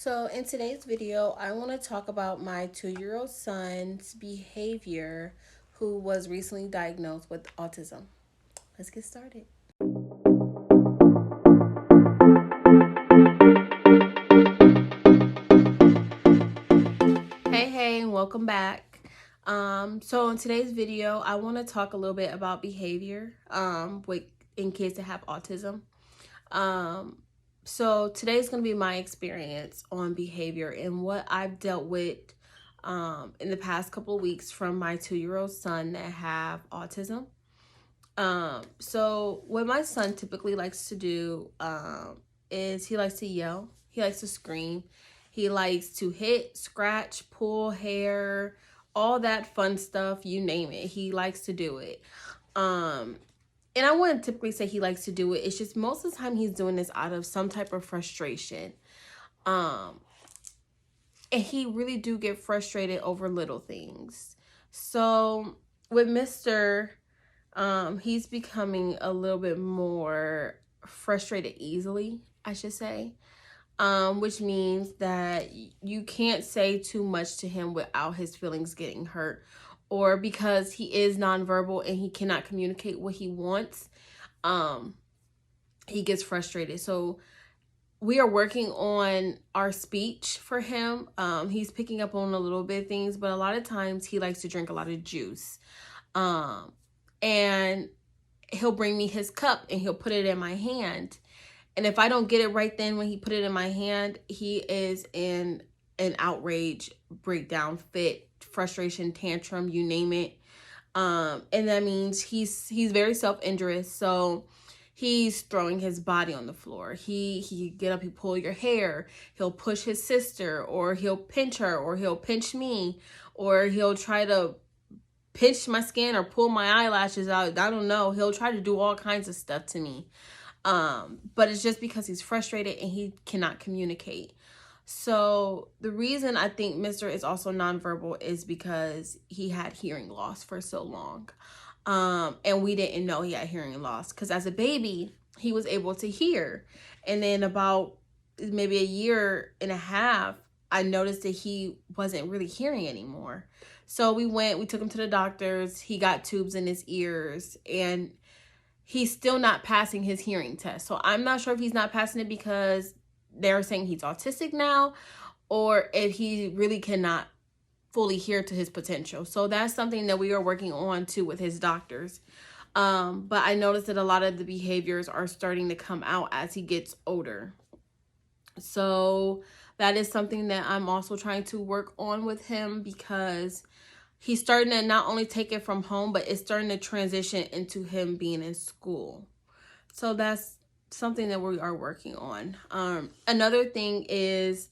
So in today's video, I want to talk about my 2-year-old son's behavior who was recently diagnosed with autism. Let's get started. Hey, and welcome back. So in today's video, I want to talk a little bit about behavior in kids that have autism. So today's going to be my experience on behavior and what I've dealt with in the past couple of weeks from my 2-year-old son that have autism. So what my son typically likes to do is he likes to yell, he likes to scream, he likes to hit, scratch, pull hair, all that fun stuff, you name it. He likes to do it. And I wouldn't typically say he likes to do it. It's just most of the time he's doing this out of some type of frustration. And he really do get frustrated over little things. So with Mr., he's becoming a little bit more frustrated easily, I should say. Which means that you can't say too much to him without his feelings getting hurt, or because he is nonverbal and he cannot communicate what he wants, he gets frustrated. So we are working on our speech for him. He's picking up on a little bit of things, but a lot of times he likes to drink a lot of juice. And he'll bring me his cup and he'll put it in my hand. And if I don't get it right then when he put it in my hand, he is in an outrage, breakdown, fit, frustration, tantrum, you name it. And that means he's very self-injurious. So he's throwing his body on the floor. He get up, he pull your hair, he'll push his sister, or he'll pinch her, or he'll pinch me, or he'll try to pinch my skin or pull my eyelashes out. I don't know. He'll try to do all kinds of stuff to me. But it's just because he's frustrated and he cannot communicate. So the reason I think Mr. is also nonverbal is because he had hearing loss for so long. And we didn't know he had hearing loss because as a baby, he was able to hear. And then about maybe a year and a half, I noticed that he wasn't really hearing anymore. So we took him to the doctors. He got tubes in his ears and he's still not passing his hearing test. So I'm not sure if he's not passing it because they're saying he's autistic now, or if he really cannot fully hear to his potential. So that's something that we are working on too with his doctors. But I noticed that a lot of the behaviors are starting to come out as he gets older. So that is something that I'm also trying to work on with him, because he's starting to not only take it from home, but it's starting to transition into him being in school. So that's something that we are working on. Another thing is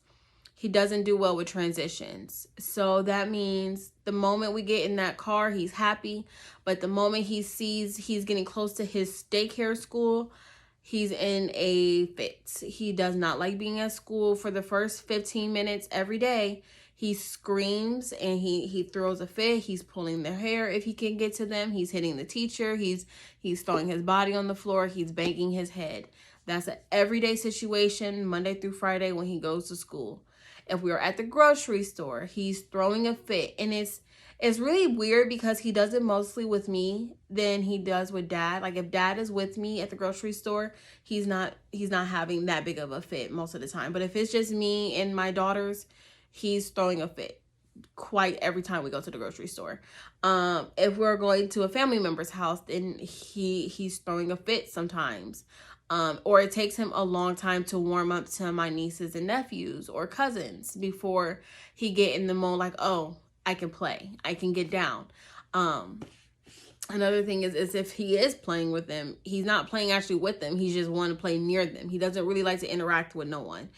he doesn't do well with transitions. So that means the moment we get in that car, he's happy. But the moment he sees he's getting close to his daycare school, he's in a fit. He does not like being at school. For the first 15 minutes every day, he screams and he throws a fit. He's pulling their hair if he can get to them. He's hitting the teacher. He's throwing his body on the floor. He's banging his head. That's an everyday situation, Monday through Friday when he goes to school. If we are at the grocery store, he's throwing a fit. And it's really weird because he does it mostly with me than he does with dad. Like if dad is with me at the grocery store, he's not having that big of a fit most of the time. But if it's just me and my daughters, he's throwing a fit quite every time we go to the grocery store. If we're going to a family member's house, then he's throwing a fit sometimes. Or it takes him a long time to warm up to my nieces and nephews or cousins before he get in the mode like, oh, I can play, I can get down. Another thing is if he is playing with them, he's not playing actually with them. He just want to play near them. He doesn't really like to interact with no one.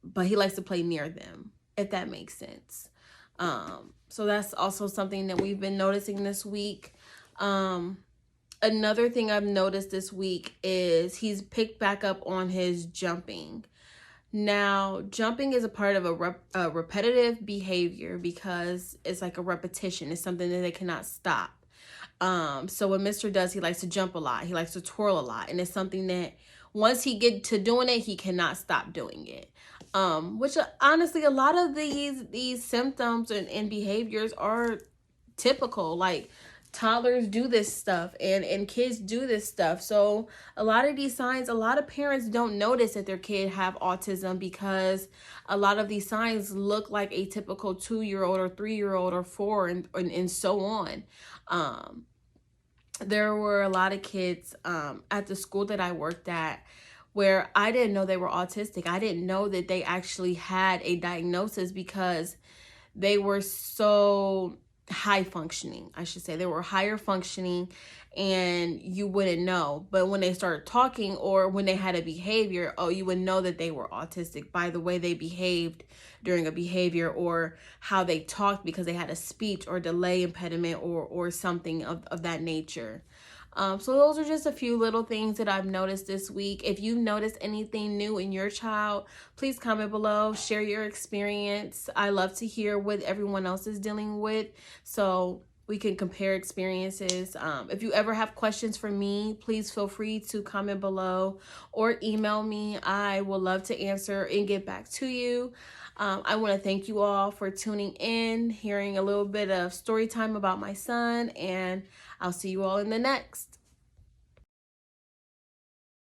But he likes to play near them, if that makes sense. So that's also something that we've been noticing this week. Another thing I've noticed this week is he's picked back up on his jumping. Now, jumping is a part of a repetitive behavior because it's like a repetition. It's something that they cannot stop. So what Mr. does, he likes to jump a lot. He likes to twirl a lot. And it's something that once he get to doing it, he cannot stop doing it. Which honestly, a lot of these symptoms and behaviors are typical. Like toddlers do this stuff and kids do this stuff. So a lot of these signs, a lot of parents don't notice that their kid have autism because a lot of these signs look like a typical 2-year-old or 3-year-old or 4 and so on. There were a lot of kids at the school that I worked at where I didn't know they were autistic. I didn't know that they actually had a diagnosis because they were so high functioning, I should say. They were higher functioning and you wouldn't know. But when they started talking or when they had a behavior, oh, you would know that they were autistic by the way they behaved during a behavior or how they talked because they had a speech or delay impediment or something of that nature. So those are just a few little things that I've noticed this week. If you've noticed anything new in your child, please comment below, share your experience. I love to hear what everyone else is dealing with so we can compare experiences. If you ever have questions for me, please feel free to comment below or email me. I will love to answer and get back to you. I want to thank you all for tuning in, hearing a little bit of story time about my son, and I'll see you all in the next.